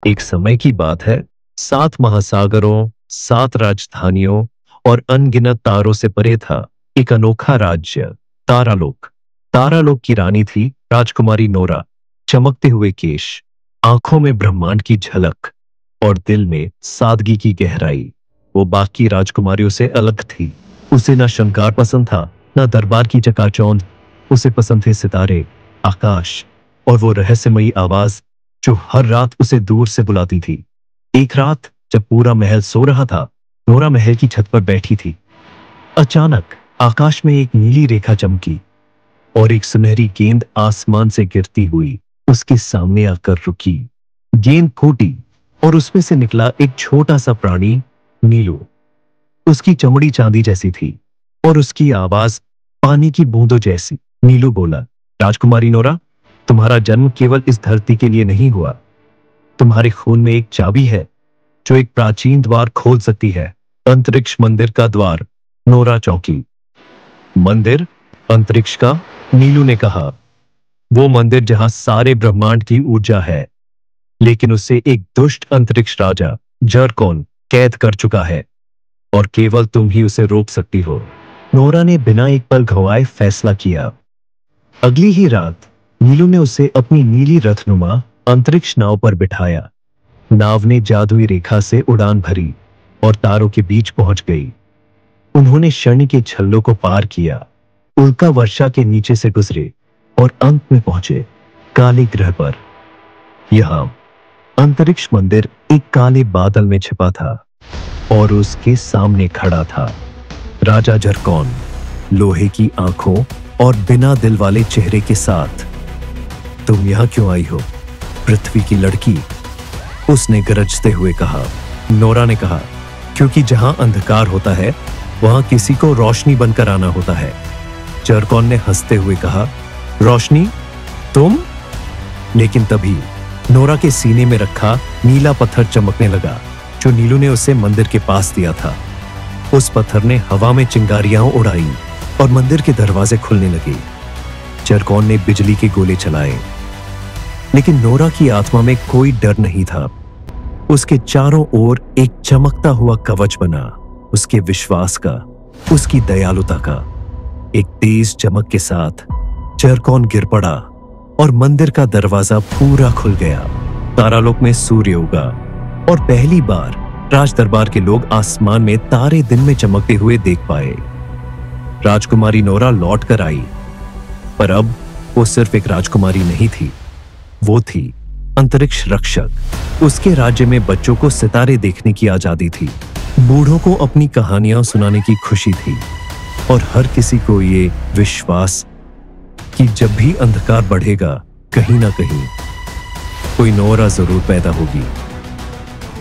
एक समय की बात है। 7 महासागरों, 7 राजधानियों और अनगिनत तारों से परे था एक अनोखा राज्य, तारालोक। तारालोक की रानी थी राजकुमारी नोरा। चमकते हुए केश, आंखों में ब्रह्मांड की झलक और दिल में सादगी की गहराई। वो बाकी राजकुमारियों से अलग थी। उसे ना श्रृंगार पसंद था, ना दरबार की चकाचौंध। उसे पसंद थे सितारे, आकाश और वो रहस्यमयी आवाज जो हर रात उसे दूर से बुलाती थी। एक रात जब पूरा महल सो रहा था, नोरा महल की छत पर बैठी थी। अचानक आकाश में एक नीली रेखा चमकी और एक सुनहरी गेंद आसमान से गिरती हुई उसके सामने आकर रुकी। गेंद फूटी और उसमें से निकला एक छोटा सा प्राणी, नीलू। उसकी चमड़ी चांदी जैसी थी और उसकी आवाज पानी की बूंदों जैसी। नीलू बोला, राजकुमारी नोरा, तुम्हारा जन्म केवल इस धरती के लिए नहीं हुआ। तुम्हारे खून में एक चाबी है जो एक प्राचीन द्वार खोल सकती है, अंतरिक्ष मंदिर का द्वार। नोरा चौंकी। मंदिर? अंतरिक्ष का? नीलू ने कहा, वो मंदिर जहां सारे ब्रह्मांड की ऊर्जा है, लेकिन उसे एक दुष्ट अंतरिक्ष राजा जरकोन कैद कर चुका है और केवल तुम ही उसे रोक सकती हो। नोरा ने बिना एक पल गंवाए फैसला किया। अगली ही रात नीलू ने उसे अपनी नीली रथनुमा अंतरिक्ष नाव पर बिठाया। नाव ने जादुई रेखा से उड़ान भरी और तारों के बीच पहुंच गई। उन्होंने क्षण के छल्लों को पार किया, उल्का वर्षा के नीचे से गुजरे और अंत में पहुंचे काले ग्रह पर। यहां अंतरिक्ष मंदिर एक काले बादल में छिपा था और उसके सामने खड़ा था राजा जरकोन, लोहे की आंखों और बिना दिल वाले चेहरे के साथ। तुम यहां क्यों आई हो, पृथ्वी की लड़की? उसने गरजते हुए कहा। नोरा ने कहा, क्योंकि जहां अंधकार होता है वहां किसी को रोशनी बनकर आना होता है। जरकोन ने हंसते हुए कहा, रोशनी? तुम? लेकिन तभी नोरा के सीने में रखा नीला पत्थर चमकने लगा जो नीलू ने उसे मंदिर के पास दिया था। उस पत्थर ने हवा में चिंगारियां उड़ाई और मंदिर के दरवाजे खुलने लगे। जरकोन ने बिजली के गोले चलाए, लेकिन नोरा की आत्मा में कोई डर नहीं था। उसके चारों ओर एक चमकता हुआ कवच बना, उसके विश्वास का, उसकी दयालुता का। एक तेज चमक के साथ जरकोन गिर पड़ा और मंदिर का दरवाजा पूरा खुल गया। तारालोक में सूर्य उगा और पहली बार राज दरबार के लोग आसमान में तारे दिन में चमकते हुए देख पाए। राजकुमारी नोरा लौट कर आई, पर अब वो सिर्फ एक राजकुमारी नहीं थी, वो थी अंतरिक्ष रक्षक। उसके राज्य में बच्चों को सितारे देखने की आजादी थी, बूढ़ों को अपनी कहानियां सुनाने की खुशी थी और हर किसी को ये विश्वास कि जब भी अंधकार बढ़ेगा, कहीं ना कहीं कोई नोरा जरूर पैदा होगी।